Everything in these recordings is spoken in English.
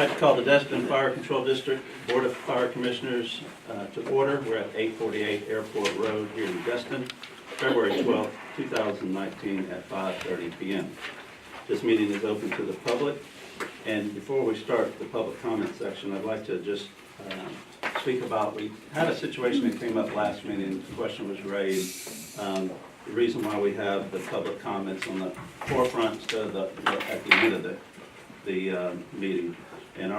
I'd like to call the Destin Fire Control District Board of Fire Commissioners to order. We're at 848 Airport Road here in Destin, February 12, 2019 at 5:30 p.m. This meeting is open to the public. And before we start the public comment section, I'd like to just speak about, we had a situation that came up last meeting. The question was raised. The reason why we have the public comments on the forefront instead of at the end of the meeting. And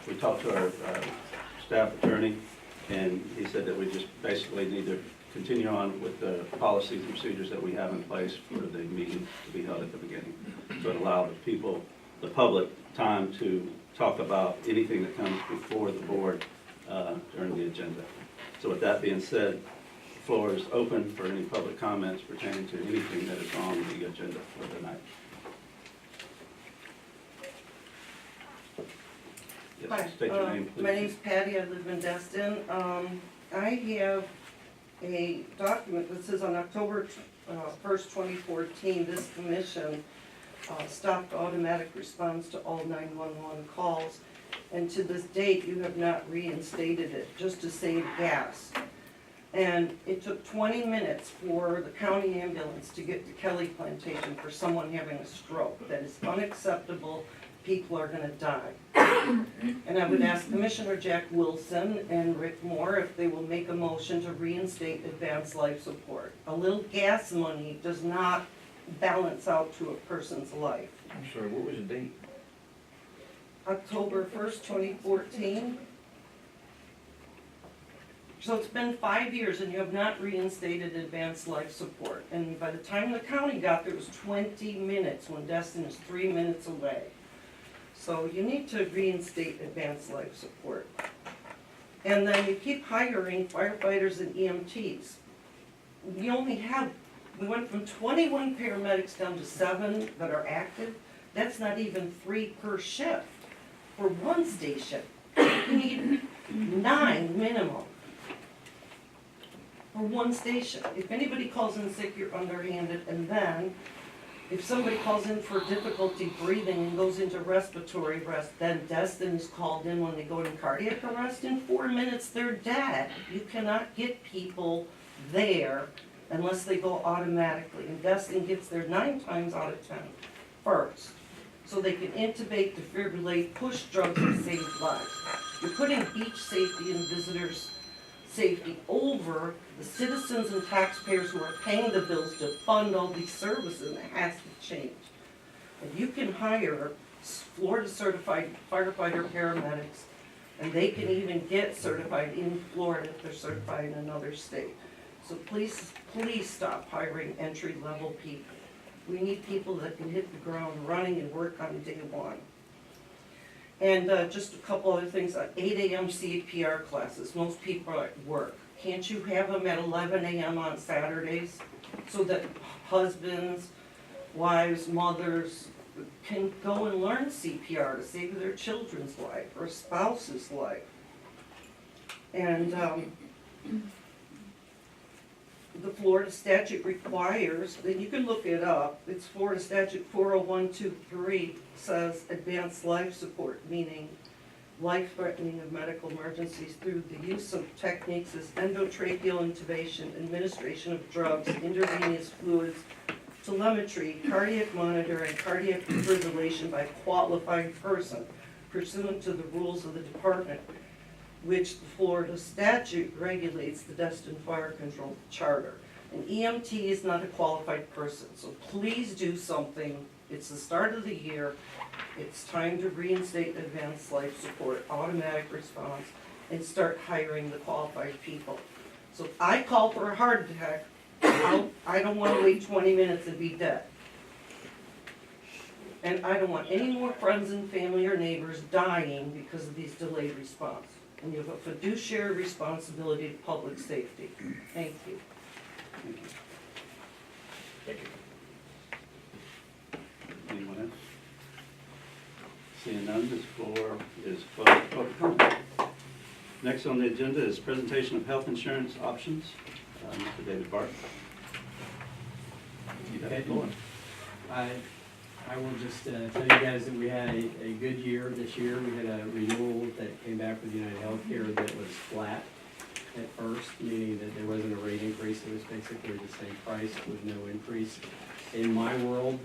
we talked to our staff attorney, and he said that we just basically need to continue on with the policies and procedures that we have in place for the meeting to be held at the beginning. So it allow the public, time to talk about anything that comes before the board during the agenda. So with that being said, the floor is open for any public comments pertaining to anything that is on the agenda for the night. Yes, Hi, state your name, please. my name's Patty, I live in Destin. I have a document that says on October 1st, 2014, this commission stopped automatic response to all 911 calls, and to this date, you have not reinstated it, just to save gas. And it took 20 minutes for the county ambulance to get to Kelly Plantation for someone having a stroke. That is unacceptable. People are gonna die. And I would ask Commissioner Jack Wilson and Rick Moore if they will make a motion to reinstate advanced life support. A little gas money does not balance out to a person's life. I'm sorry, what was the date? October 1st, 2014. So it's been 5 years and you have not reinstated advanced life support. And by the time the county got there, it was 20 minutes when Destin is 3 minutes away. So you need to reinstate advanced life support. And then you keep hiring firefighters and EMTs. We went from 21 paramedics down to 7 that are active. That's not even 3 per shift for one station. You need 9 minimum for one station. If anybody calls in sick, you're underhanded, and then if somebody calls in for difficulty breathing and goes into respiratory arrest, then Destin is called in when they go in cardiac arrest. In 4 minutes, they're dead. You cannot get people there unless they go automatically. And Destin gets there 9 times out of 10 first. So they can intubate, defibrillate, push drugs, and save lives. You're putting beach safety and visitors' safety over the citizens and taxpayers who are paying the bills to fund all these services, and it has to change. And you can hire Florida certified firefighter paramedics, and they can even get certified in Florida if they're certified in another state. So please stop hiring entry-level people. We need people that can hit the ground running and work on day one. And just a couple other things, 8 a.m. CPR classes. Most people are at work. Can't you have them at 11 a.m. on Saturdays so that husbands, wives, mothers can go and learn CPR to save their children's life or a spouse's life? And the Florida statute requires, and you can look it up, it's Florida statute 40123 says advanced life support, meaning life-threatening of medical emergencies through the use of techniques as endotracheal intubation, administration of drugs, intravenous fluids, telemetry, cardiac monitor, and cardiac defibrillation by a qualified person pursuant to the rules of the department, which the Florida statute regulates the Destin Fire Control Charter. An EMT is not a qualified person, so please do something. It's the start of the year. It's time to reinstate advanced life support, automatic response, and start hiring the qualified people. So if I call for a heart attack, I don't want to wait 20 minutes and be dead. And I don't want any more friends and family or neighbors dying because of these delayed response. And you have a fiduciary responsibility to public safety. Thank you. Thank you. Thank you. Anyone else? Seeing none, this floor is closed for public comment. Next on the agenda is presentation of health insurance options. Mr. David Bart. You have the floor. I I will just tell you guys that we had a good year this year. We had a renewal that came back with United Healthcare that was flat at first, meaning that there wasn't a rate increase. It was basically the same price with no increase. In my world,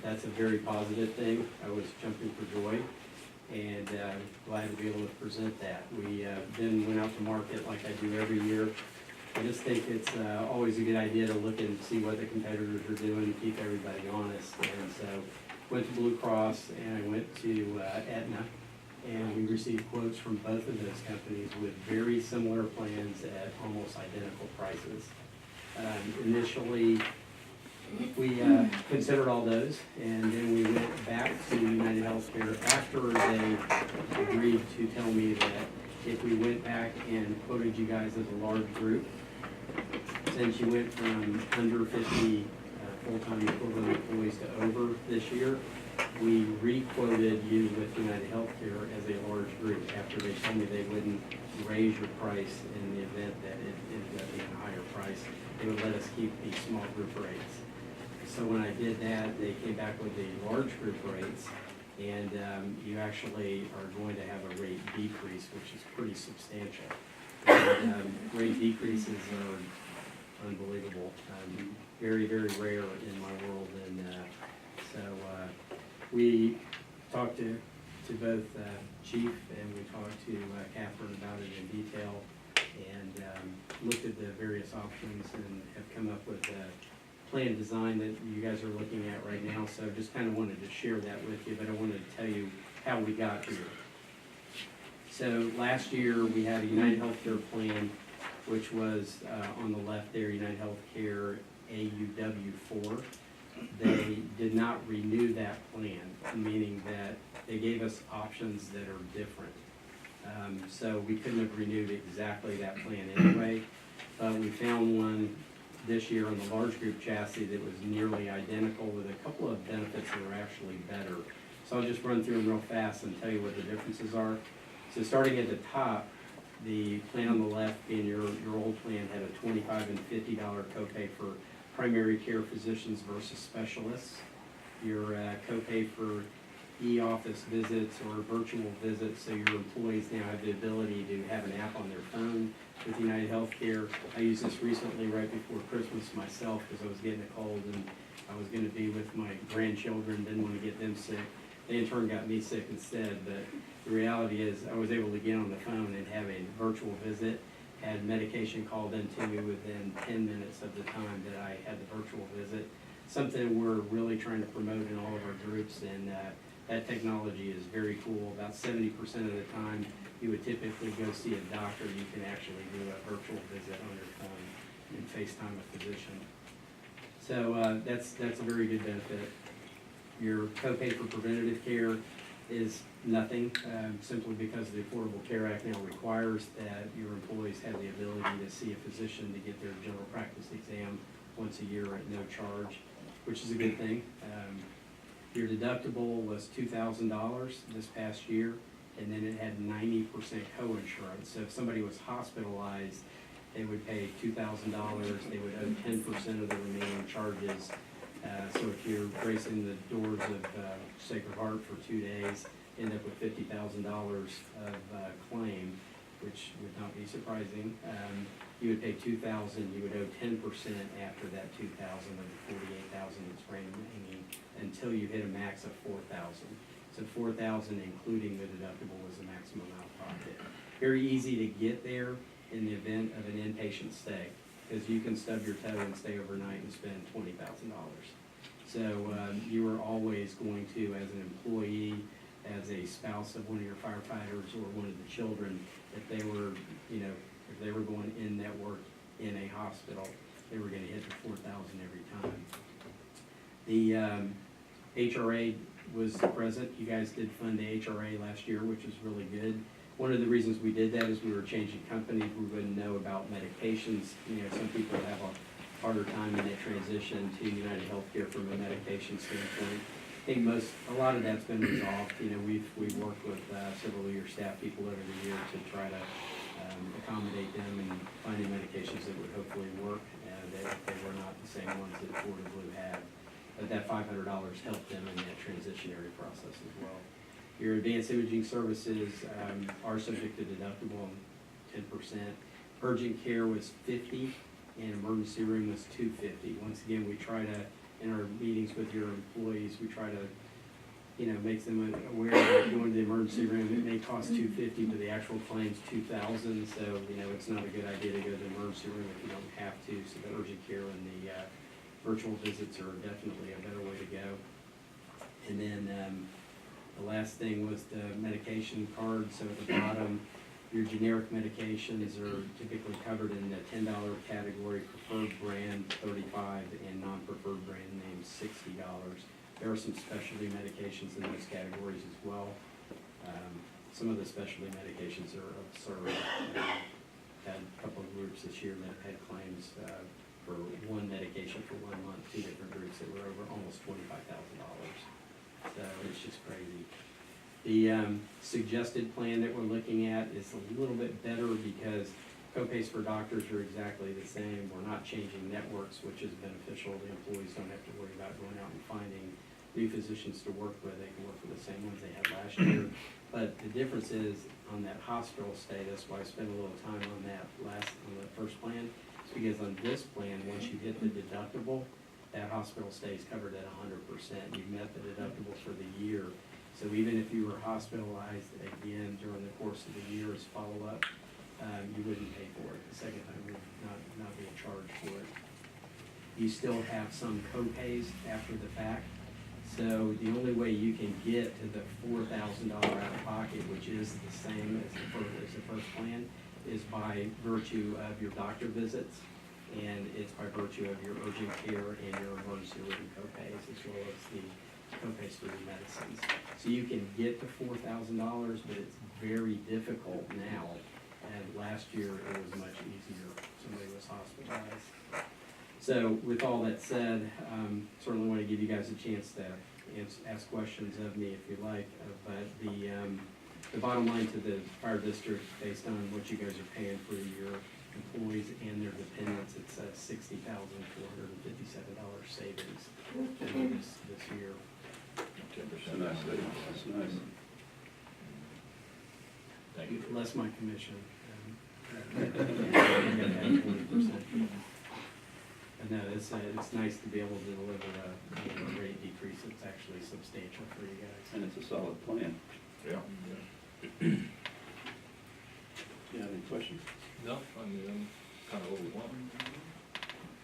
that's a very positive thing. I was jumping for joy and glad to be able to present that. We then went out to market like I do every year. I just think it's always a good idea to look and see what the competitors are doing, keep everybody honest. And so went to Blue Cross and I went to Aetna, and we received quotes from both of those companies with very similar plans at almost identical prices. Initially, we considered all those, and then we went back to United Healthcare after they agreed to tell me that if we went back and quoted you guys as a large group, since you went from under 50 full-time equivalent employees to over this year, we re-quoted you with United Healthcare as a large group after they told me they wouldn't raise your price in the event that it ended up being a higher price. They would let us keep the small group rates. So when I did that, they came back with the large group rates, and you actually are going to have a rate decrease, which is pretty substantial. And, rate decreases are unbelievable, very, very rare in my world, and so we talked to both Chief and we talked to Catherine about it in detail, and looked at the various options and have come up with a plan design that you guys are looking at right now. So just kind of wanted to share that with you, but I wanted to tell you how we got here. So last year we had a United Healthcare plan, which was on the left there, United Healthcare AUW4. They did not renew that plan, meaning that they gave us options that are different. So we couldn't have renewed exactly that plan anyway, but we found one this year on the large group chassis that was nearly identical with a couple of benefits that are actually better. So I'll just run through them real fast and tell you what the differences are. So starting at the top, the plan on the left, being your old plan, had a $25 and $50 copay for primary care physicians versus specialists. Your copay for e-office visits or virtual visits, so your employees now have the ability to have an app on their phone with United Healthcare. I used this recently right before Christmas myself because I was getting a cold and I was going to be with my grandchildren, didn't want to get them sick. They in turn got me sick instead, but the reality is I was able to get on the phone and have a virtual visit, had medication called in to me within 10 minutes of the time that I had the virtual visit. Something we're really trying to promote in all of our groups, and that technology is very cool. About 70% of the time you would typically go see a doctor, you can actually do a virtual visit on your phone and FaceTime a physician. So that's a very good benefit. Your copay for preventative care is nothing, simply because the Affordable Care Act now requires that your employees have the ability to see a physician to get their general practice exam once a year at no charge, which is a good thing. Your deductible was $2,000 this past year, and then it had 90% co-insurance. So if somebody was hospitalized, they would pay $2,000, they would owe 10% of the remaining charges. So if you're bracing the doors of Sacred Heart for 2 days, end up with $50,000 of claim, which would not be surprising. You would pay $2,000, you would owe 10% after that $2,000 of the $48,000 that's remaining until you hit a max of $4,000. So $4,000 including the deductible was the maximum out of pocket. Very easy to get there in the event of an inpatient stay, because you can stub your toe and stay overnight and spend $20,000. So you are always going to, as an employee, as a spouse of one of your firefighters or one of the children, if they were, if they were going in network in a hospital, they were going to hit the $4,000 every time. The HRA was present. You guys did fund the HRA last year, which was really good. One of the reasons we did that is we were changing companies. We wouldn't know about medications. Some people have a harder time in that transition to United Healthcare from a medication standpoint. I think a lot of that's been resolved. We've worked with several of your staff people over the years to try to accommodate them and finding medications that would hopefully work, that they were not the same ones that Florida Blue had. but that $500 helped them in that transitionary process as well. Your advanced imaging services are subject to deductible, 10%. Urgent care was 50, and emergency room was 250. Once again, we try to, in our meetings with your employees, we try to, make them aware that going to the emergency room, it may cost $250, but the actual claim's $2,000. So, it's not a good idea to go to the emergency room if you don't have to. So the urgent care and the virtual visits are definitely a better way to go. And then the last thing was the medication card. So at the bottom, your generic medications are typically covered in the $10 category, preferred brand $35, and non-preferred brand names $60. There are some specialty medications in those categories as well. Some of the specialty medications are absurd. Had a couple of groups this year that had claims for one medication for 1 month, 2 different groups that were over almost $25,000. So it's just crazy. The suggested plan that we're looking at is a little bit better because copays for doctors are exactly the same. We're not changing networks, which is beneficial. The employees don't have to worry about going out and finding new physicians to work with. They can work with the same ones they had last year. But the difference is on that hospital stay. That's why I spent a little time on that on the first plan. It's because on this plan, once you hit the deductible, that hospital stay is covered at 100%. You've met the deductible for the year. So even if you were hospitalized again during the course of the year as follow-up, you wouldn't pay for it. The second time, you would not be charged for it. You still have some co-pays after the fact. So the only way you can get to the $4,000 out of pocket, which is the same as the first plan, is by virtue of your doctor visits, and it's by virtue of your urgent care and your emergency room co-pays, as well as the co-pays for your medicines. So you can get to $4,000, but it's very difficult now. And last year it was much easier. Somebody was hospitalized. So with all that said, certainly want to give you guys a chance to ask questions of me if you like. But the bottom line to the fire district, based on what you guys are paying for your employees and their dependents, it's a $60,457 savings this year. 10%. That's nice. Thank you. Less my commission. 20%. And that is, it's nice to be able to deliver a rate decrease that's actually substantial for you guys. And it's a solid plan. Yeah. Do you have any questions? No, I mean, kind of what we want.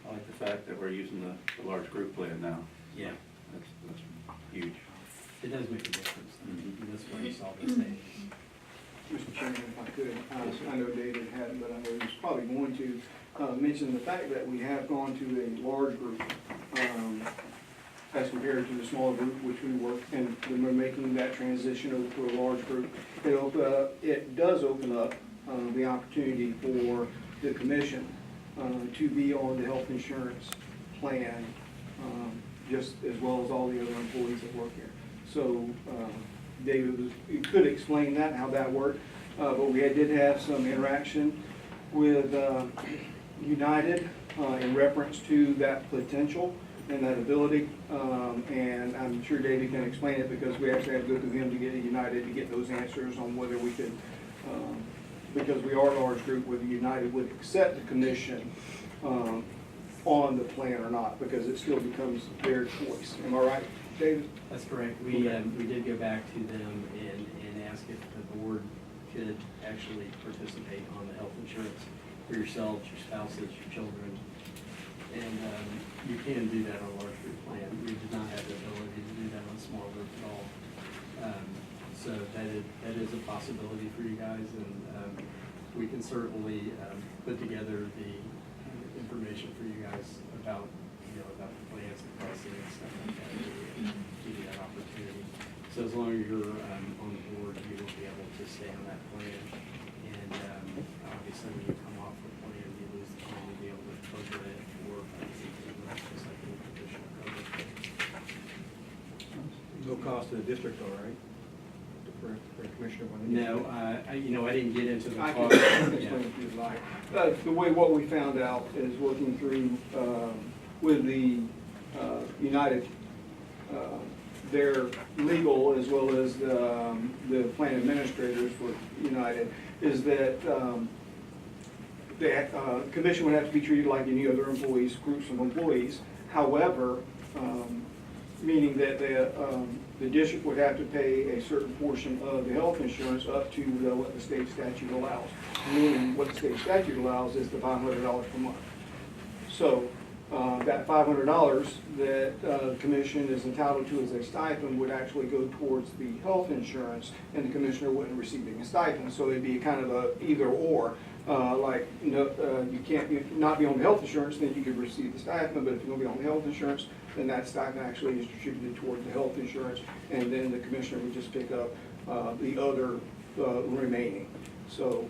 I like the fact that we're using the large group plan now. Yeah, That's huge. it does make a difference. And that's why you saw this thing. Mr. Chairman, if I could, I know David hadn't, but I know he's probably going to mention the fact that we have gone to a large group as compared to the small group which we work, and when we're making that transition over to a large group. It does open up the opportunity for the commission to be on the health insurance plan, just as well as all the other employees that work here. So David could explain that, how that worked, but we did have some interaction with United in reference to that potential and that ability, and I'm sure David can explain it because we actually had to go through him to get United to get those answers on whether we could, because we are a large group, whether United would accept the commission on the plan or not, because it still becomes their choice. Am I right, David? That's correct. We did go back to them and ask if the board could actually participate on the health insurance for yourselves, your spouses, your children. And you can do that on a large group plan. We did not have the ability to do that on a small group at all. So that is a possibility for you guys, and we can certainly put together the information for you guys about about the plans and pricing and stuff like that. Give you that opportunity. So as long as you're on the board, you will be able to stay on that plan. And obviously, when you come off the plan, you lose the plan, you'll be able to cover it for just like any traditional coverage. No cost to the district, all right? For Commissioner. No, I didn't get into the I cost. can explain if you'd like. What we found out is working through with the United their legal as well as the plan administrators for United, is that the commission would have to be treated like any other employees, groups of employees. However, meaning that the district would have to pay a certain portion of the health insurance up to what the state statute allows. Meaning what the state statute allows is the $500 per month. So that $500 that the commission is entitled to as a stipend would actually go towards the health insurance, and the commissioner wouldn't receiving a stipend. So it'd be kind of a either or. You can't not be on the health insurance, then you could receive the stipend, but if you're going to be on the health insurance, then that stipend actually is distributed toward the health insurance, and then the commissioner would just pick up the other remaining. So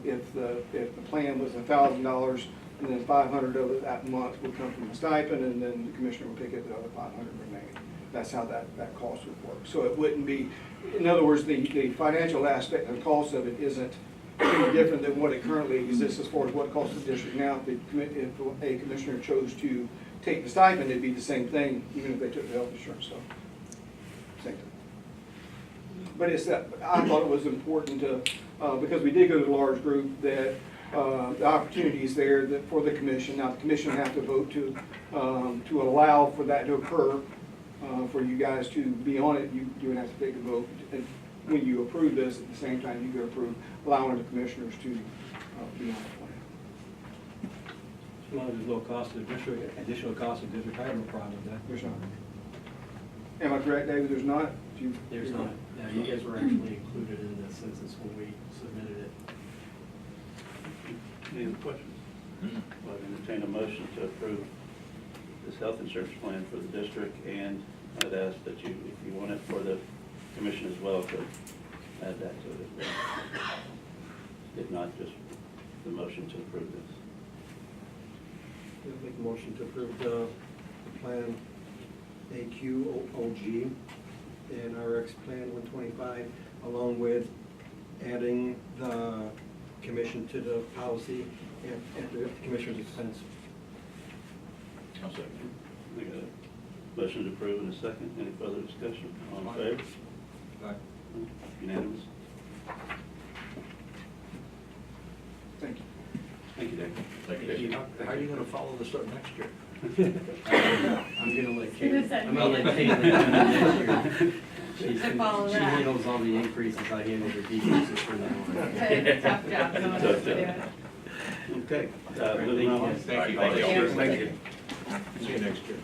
if the plan was $1,000, and then 500 of it that month would come from the stipend, and then the commissioner would pick up the other 500 remaining. That's how that cost would work. So it wouldn't be, in other words, the financial aspect and the cost of it isn't any different than what it currently exists as far as what it costs the district now. If a commissioner chose to take the stipend, it'd be the same thing, even if they took the health insurance, so same thing. But it's that, I thought it was important to, because we did go to a large group, that the opportunity is there that for the commission. Now, the commission would have to vote to allow for that to occur, for you guys to be on it. You would have to take a vote. And when you approve this, at the same time, you could approve allowing the commissioners to be on the plan. As long as there's no cost to the district, additional cost to the district, I have no problem with that. There's not. Am I correct, David? There's not? There's not. Yeah, you guys were actually included in the census when we submitted it. Any other questions? Well, I entertain a motion to approve this health insurance plan for the district, and I'd ask that you, if you want it for the commission as well, to add that to it. If not, just the motion to approve this. I'll make a motion to approve the plan AQOG and RX Plan 125, along with adding the commission to the policy at the commissioner's expense. I'll second. I got a motion to approve in a second. Any further discussion? All in favor? Aye. Unanimous? Thank you. Thank you, Dave. Thank you. How are you gonna follow this up next year? I'm gonna let Kate, Who's that I'm gonna let man? Kate lead next year. She's- I follow She that. handles all the increases, I handle the decreases from now on. Okay, tough job, someone else to do it. Okay, Thank moving you, on. guys. Thank you. Thank you. Thank you. See you next year.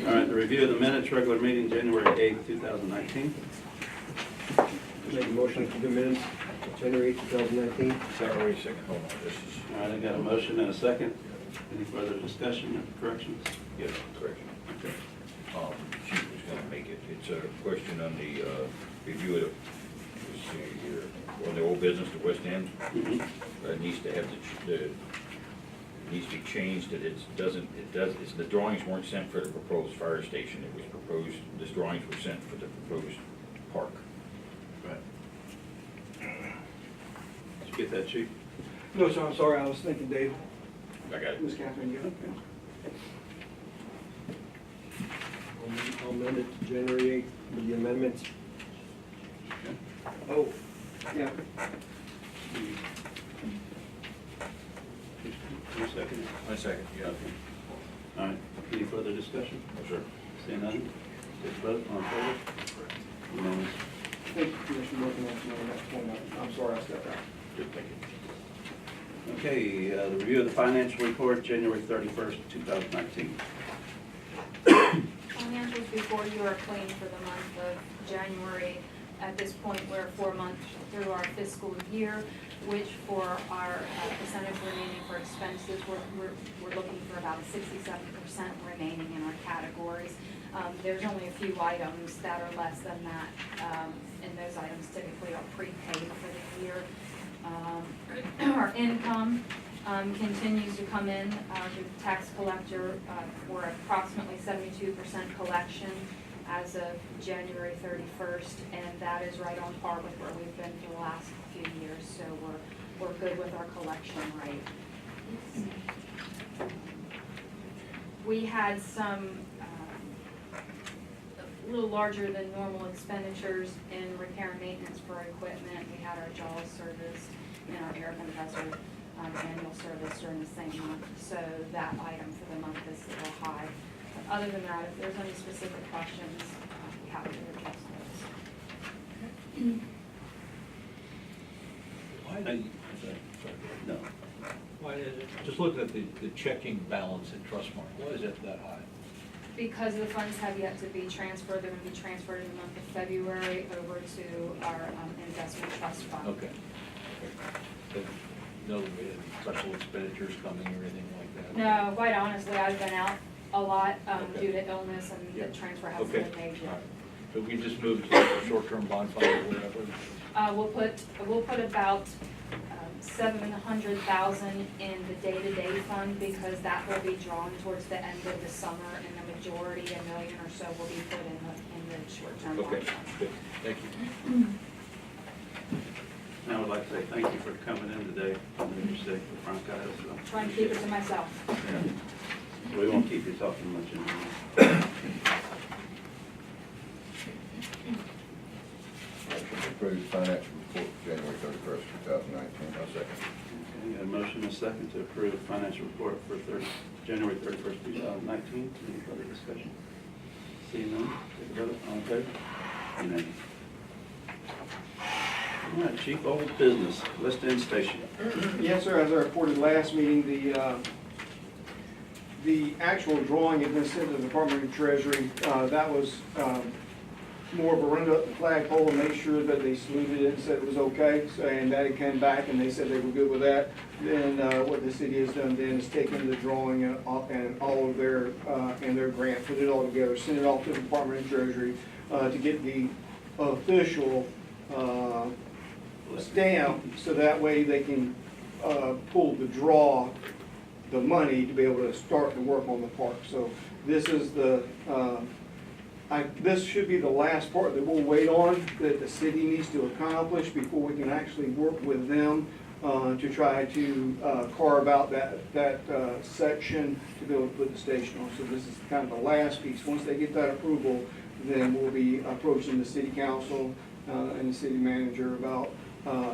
All right, the review of the minutes, regular meeting, January 8th, 2019. Make a motion to the minutes, January 2019. Sorry, wait a second, hold on, this is. All right, I got a motion and a second. Any further discussion or corrections? Yes, correction. Okay. She was gonna make it, it's a question on the, review of, let's see here, on the old business, the West End. Mhm. Needs to have needs to be changed, that it's the drawings weren't sent for the proposed fire station, it was proposed, these drawings were sent for the proposed park. Right. Did you get that, Chief? No, sir, I'm sorry. I was thinking, Dave. I got it. Ms. Catherine, you got it? I'll amend it to January 8th with the amendments. Oh, yeah. You second? I second, yeah. Okay. All right, any further discussion? No, sir. Seeing none? Take a vote, all in favor? Unanimous. Thank you, Commissioner Morgan, on that point. I'm sorry I stepped out. Good, thank you. Okay, the review of the financial report, January 31st, 2019. Financials before you are clean for the month of January. At this point, we're 4 months through our fiscal year, which for our percentage remaining for expenses, we're looking for about 67% remaining in our categories. There's only a few items that are less than that, and those items typically are prepaid for the year. Our income continues to come in. The tax collector, we're approximately 72% collection as of January 31st, and that is right on par with where we've been for the last few years, so we're good with our collection rate. We had some little larger than normal expenditures in repair and maintenance for equipment. We had our jaws serviced and our air compressor annual service during the same month, so that item for the month is a little high. But other than that, if there's any specific questions, I'm happy to address those. No. Why is it, just looking at the checking balance in Trustmark, why is it that high? Because the funds have yet to be transferred, they're going to be transferred in the month of February over to our investment trust fund. Okay. But no special expenditures coming or anything like that? No, quite honestly, I've been out a lot Okay. due to illness, and the transfer hasn't Okay. been made All right. yet. So we just moved to a short-term bond fund or whatever? We'll put about 700,000 in the day-to-day fund, because that will be drawn towards the end of the summer, and the majority, $1 million or so, will be put in the short-term bond Okay, fund. good, thank you. And I would like to say thank you for coming in today. I know you're sick with bronchitis, so. Trying to keep it to myself. Yeah. We won't keep you talking much anymore. Motion to approve financial report for January 31st, 2019. I'll second. Okay, got a motion and a second to approve financial report for January 31st, 2019. Any further discussion? Seeing none, take a vote. All in favor? Unanimous. All right, chief, old business, West End Station. Yes, sir, as I reported last meeting, the actual drawing had been sent to the Department of Treasury. That was more of a run up the flagpole and make sure that they saluted it and said it was okay. So, and that it came back and they said they were good with that. Then what the city has done then is taken the drawing and all of their, and their grant, put it all together, send it off to the Department of Treasury to get the official stamp, so that way they can pull the draw, the money to be able to start the work on the park. So this is the, this should be the last part that we'll wait on, that the city needs to accomplish before we can actually work with them to try to carve out that section to be able to put the station on. So this is kind of the last piece. Once they get that approval, then we'll be approaching the city council and the city manager about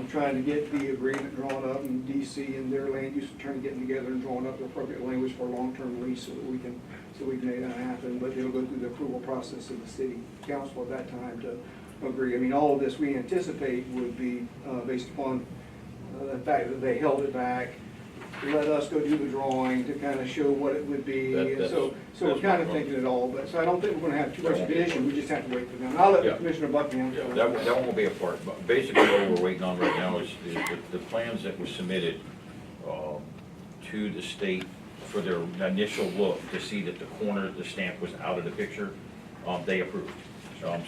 trying to get the agreement drawn up, and DC and their land use attorney getting together and drawing up the appropriate language for a long-term lease so that we can make that happen. But it'll go through the approval process of the city council at that time to agree. I mean, all of this we anticipate would be based upon the fact that they held it back, let us go do the drawing to kind of show what it would be. That's- So we're that's kind of my thinking it all, but, so I don't think we're gonna have too much That of won't an be- issue, we just have to wait for them. I'll let Yeah. Commissioner Buckingham. Yeah, that won't be a part, but basically what we're waiting on right now is the plans that were submitted to the state for their initial look to see that the corner, the stamp was out of the picture, they approved.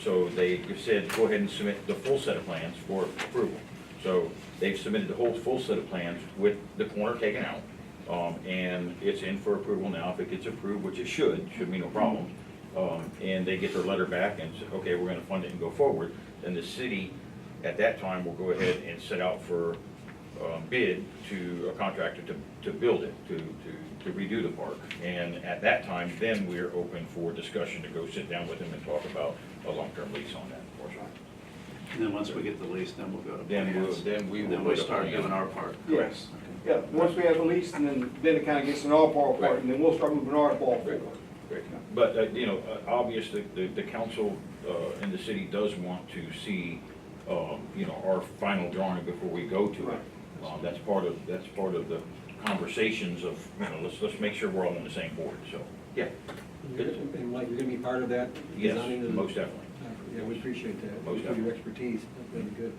So they said, go ahead and submit the full set of plans for approval. So they've submitted the whole full set of plans with the corner taken out. And it's in for approval now. If it gets approved, which it should be no problem, and they get their letter back and say, okay, we're gonna fund it and go forward, then the city, at that time, will go ahead and set out for bid to a contractor to build it, to redo the park. And at that time, then we're open for discussion to go sit down with them and talk about a long-term lease on that portion. And then once we get the lease, then we'll go to Then we'll- plans. then we will Then go we'll to start plans. doing our part. Yes. Yeah, once we have a lease, and then it kind of gets an all ball part, Right. and then we'll start moving our ball Great, forward. great. But, obviously, the council and the city does want to see, our final drawing before we go to it. Right. That's part of the conversations of, let's make sure we're all on the same board, so, yeah. And Mike, you're gonna be part of that? Yes, designing of the- most definitely. Yeah, we appreciate that. Most For your definitely. expertise, that's been good.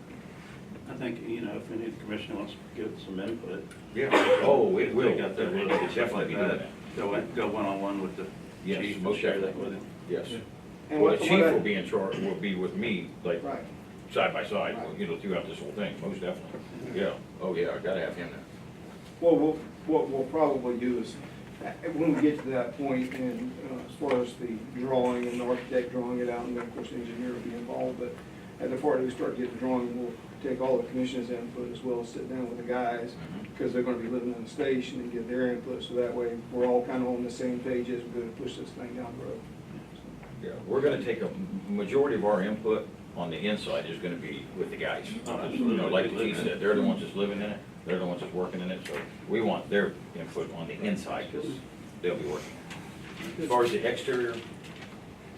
I think, if any commissioner wants to give some input. Yeah, oh, it will, They got that ready, We'll stuff definitely like be doing that. that. Go one-on-one with the Yes, chief and most share that definitely. with him. Yes. And Well, what- the what chief I- will be in charge, will be with me, like, Right. side by side, Right. throughout this whole thing, most definitely. Yeah, oh, yeah, I gotta have him there. Well, what we'll probably do is, when we get to that point, and as far as the drawing and the architect drawing it out, and then of course the engineer will be involved, but at the part that we start to get the drawing, we'll take all the commissioners' input as well as sit down with the guys, because they're gonna be living in the station, and get their input, so that way we're all kind of on the same page as we're gonna push this thing down the road. Yeah, we're gonna take a majority of our input on the inside is gonna be with the guys. Oh, You absolutely. know, like the chief said, they're the ones that's living in it, they're the ones that's working in it, so we want their input on the inside, because they'll be working. As far as the exterior,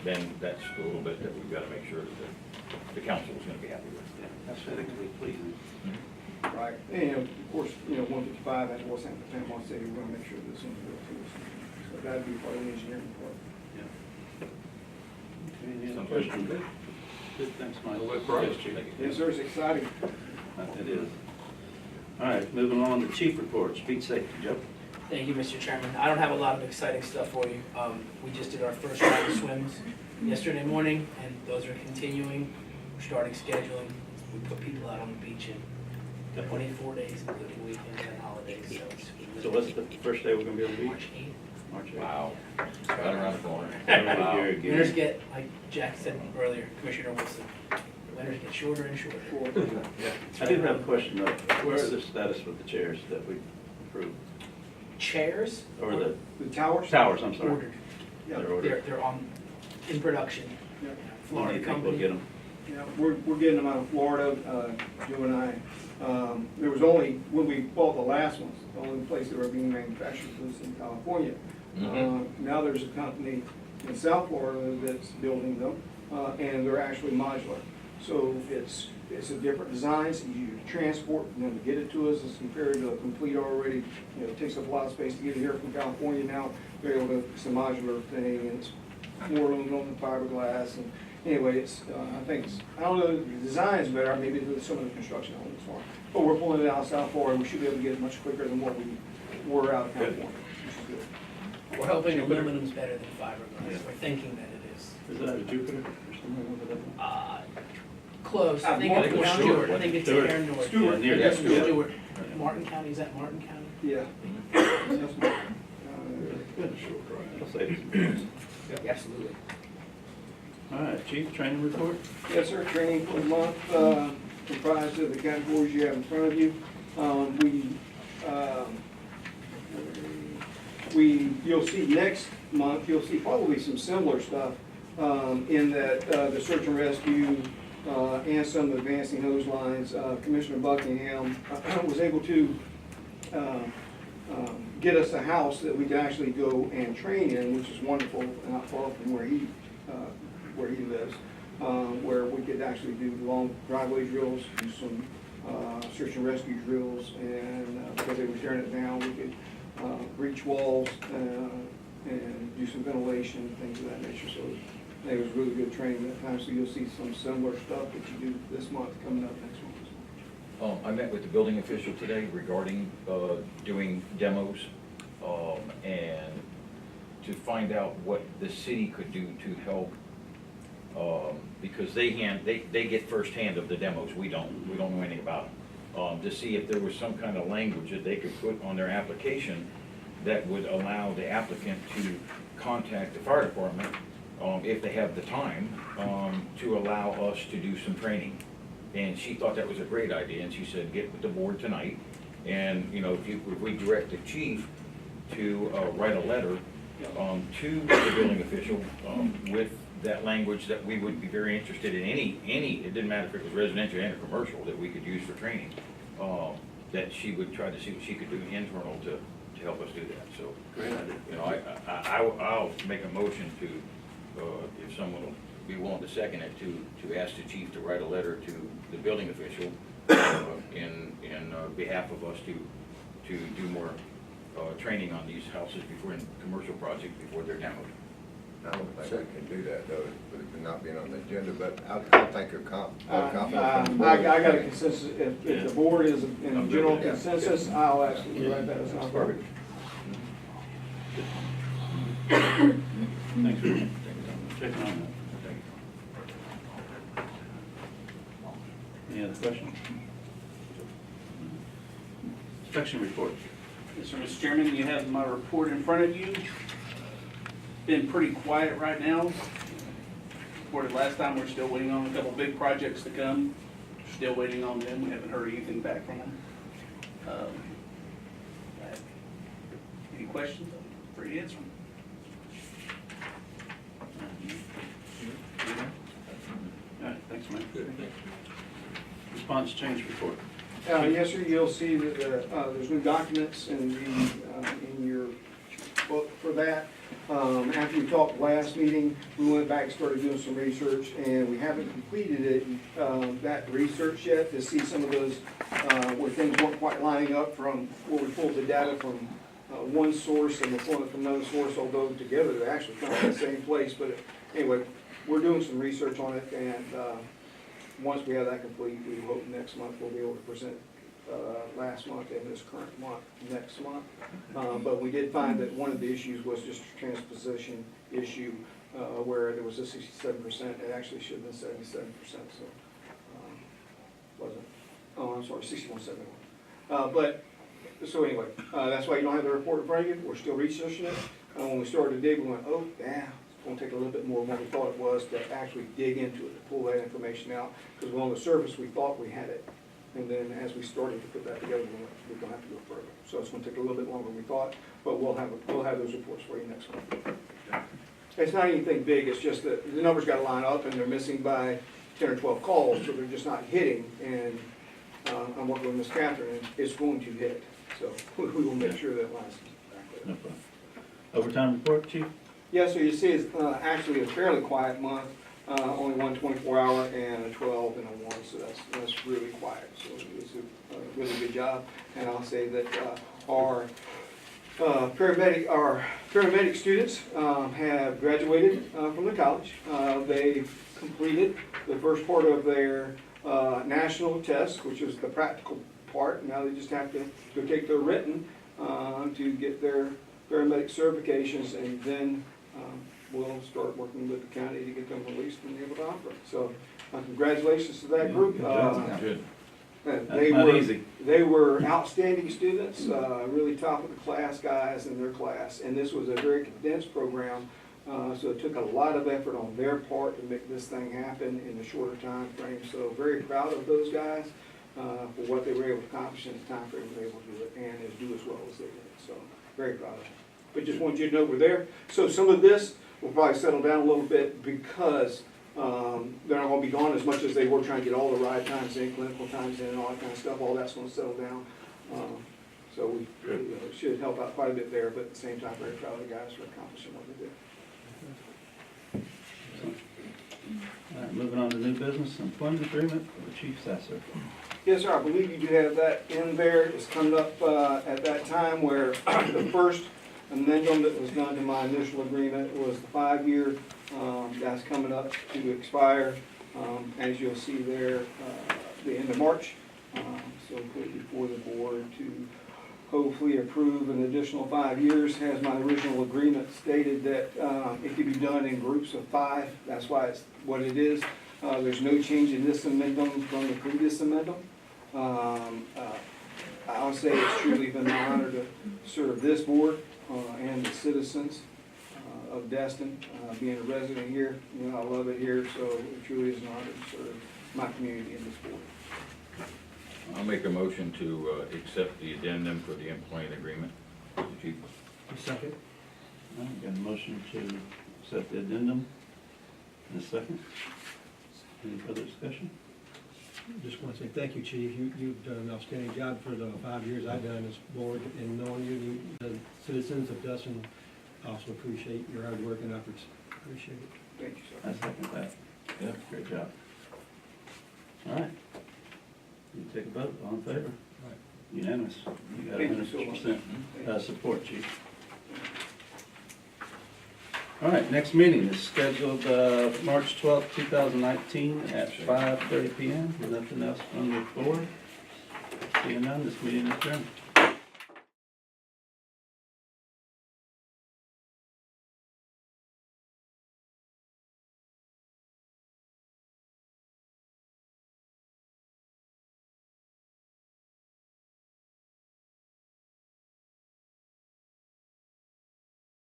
then that's a little bit that we've gotta make sure that the council is gonna be happy with. Aesthetically pleasing. Right, and of course, 155 and West Panama City, we're gonna make sure this one's built too. So that'd be part of the engineering part. Any other Sounds questions? good. Good, thanks, Mike. Well, we're progress, Yes, Chief. Chief. Yes, sir, it's exciting. It is. All right, moving on to chief reports, speed safety, Joe. Thank you, Mr. Chairman. I don't have a lot of exciting stuff for you. We just did our first round of swims yesterday morning, and those are continuing. We're starting scheduling. We put people out on the beach in 24 days, including weekends and holidays, so it's. So what's the first day we're gonna be on the beach? March 8th. March 8th. Wow, right around the corner. Wow. Very good. Winters get, like Jack said earlier, Commissioner Wilson, winters get shorter and shorter. I do have a question though. Where is the status with the chairs that we approved? Chairs Or the The towers? towers, I'm sorry. ordered. Yeah. They're ordered. They're on, in production. Yeah. When do Florida you think we'll company. get them? Yeah, we're getting them out of Florida, Joe and I. There was only, when we bought the last ones, the only place they were being manufactured was in California. Now there's a company in South Florida that's building them, and they're actually modular. So it's a different design, it's easier to transport, and then to get it to us as compared to a complete already, it takes up a lot of space to get it here from California. Now they're able to, it's a modular thing, and it's more aluminum than fiberglass, and anyway, it's, I think it's, I don't know, the design's better, maybe some of the construction elements are. But we're pulling it out of South Florida, we should be able to get it much quicker than what we were out of California, which is good. We're hoping aluminum's better than fiberglass. We're thinking that it is. Is that a Jupiter or something over there? Close. I think it's Martin Stewart. County. I think it's Stewart. here north. Stewart. Near Yes, that, yeah. Stewart. Martin County, is that Martin County? Yeah. That's my- Good. That'll save us some costs. Absolutely. All right, chief, training report? Yes, sir, training for the month, comprised of the categories you have in front of you. You'll see next month, you'll see probably some similar stuff, in that, the search and rescue, and some advancing hose lines. Commissioner Buckingham was able to, get us a house that we could actually go and train in, which is wonderful, not far from where he lives, where we could actually do long driveway drills, do some search and rescue drills, and because they were tearing it down, we could breach walls and do some ventilation, things of that nature. So it was really good training that time. So you'll see some similar stuff that you do this month coming up next month. I met with the building official today regarding doing demos and to find out what the city could do to help, because they get firsthand of the demos, we don't know anything about them. To see if there was some kind of language that they could put on their application that would allow the applicant to contact the fire department, if they have the time, to allow us to do some training. And she thought that was a great idea, and she said, get with the board tonight, and, if we direct the chief to write a letter to the building official with that language that we would be very interested in any, it didn't matter if it was residential and or commercial, that we could use for training, that she would try to see what she could do internal to help us do that, so. Great idea. I'll make a motion to, if someone will be willing to second it, to ask the chief to write a letter to the building official in behalf of us to do more training on these houses before, in commercial projects, before they're demoed. I don't think we can do that though, with it not being on the agenda, but I'll think of confidence. I got a consensus, if the board is in general Yeah. consensus, I'll absolutely write that as That's an perfect. Thanks for checking on that. Any other questions? Inspection report. Yes, sir, Mr. Chairman, you have my report in front of you. Been pretty quiet right now. Reported last time, we're still waiting on a couple big projects to come. Still waiting on them, we haven't heard anything back from them. Any questions? I'm free to answer them. response change report. Yes, sir, you'll see that there's new documents in your book for that. After we talked last meeting, we went back and started doing some research, and we haven't completed it, that research yet, to see some of those, where things weren't quite lining up from where we pulled the data from one source and we're pulling it from another source, although together they're actually coming from the same place. But anyway, we're doing some research on it, and once we have that complete, we hope next month we'll be able to present last month and this current month next month. But we did find that one of the issues was just a transposition issue, where there was a 67%, it actually should have been 77%, so, wasn't, oh, I'm sorry, 61.71. But, so anyway, that's why you don't have the report in front of you, we're still researching it. When we started to dig, we went, oh, yeah, it's gonna take a little bit more than what we thought it was to actually dig into it, to pull that information out, because on the surface, we thought we had it. And then as we started to put that together, we're gonna have to go further. So it's gonna take a little bit longer than we thought, but we'll have those reports for you next month. It's not anything big, it's just that the numbers gotta line up and they're missing by 10 or 12 calls, so they're just not hitting. And I'm working with Ms. Catherine, and it's going to hit. So we will make sure that it lines back No there. problem. Overtime report, Chief? Yeah, so you see it's actually a fairly quiet month. Only one 24-hour and a 12 and a 1, so that's really quiet. So it's a really good job. And I'll say that our paramedic students have graduated from the college. They completed the first part of their national test, which is the practical part. Now they just have to go take their written to get their paramedic certifications, and then we'll start working with the county to get them released and able to operate. So congratulations to that group. Good. They not were easy. They were outstanding students, really top of the class guys in their class. And this was a very condensed program, so it took a lot of effort on their part to make this thing happen in a shorter time frame. So very proud of those guys for what they were able to accomplish in the time frame they were able to do it, and do as well as they did. So very proud of them. But just wanted you to know we're there. So some of this will probably settle down a little bit, because they're not going to be gone as much as they were trying to get all the ride times in, clinical times in, and all that kind of stuff. All that's going to settle down. So we should help out quite a bit there, but at the same time, very proud of the guys for accomplishing what they did. All right, moving on to new business employment agreement for the Chief Assessor. Yes, sir, I believe you do have that in there. It's coming up at that time where the first amendment that was done to my initial agreement was the 5-year. That's coming up to expire, as you'll see there, the end of March. So put it before the board to hopefully approve an additional 5 years. As my original agreement stated, that it could be done in groups of 5. That's why it's what it is. There's no change in this amendment from the previous amendment. I'll say it's truly been an honor to serve this board and the citizens of Destin. Being a resident here, you know, I love it here, so it truly is an honor to serve my community in this board. I'll make a motion to accept the addendum for the employment agreement with the chief. Second. All right, got a motion to accept the addendum in a second. Any further discussion? Just want to say thank you, Chief. You've done an outstanding job for the 5 years I've done on this board, and knowing you, the citizens of Dustin also appreciate your hard work and efforts. Appreciate it. Thank you, I sir. second that. Yeah, great job. All right. You take a vote, all in favor? Right. Unanimous. You got Thank you so 100% support, Chief. All right, next meeting is scheduled March 12th, 2019 at 5:30 PM. Nothing else from the board. Seeing none, this meeting is adjourned.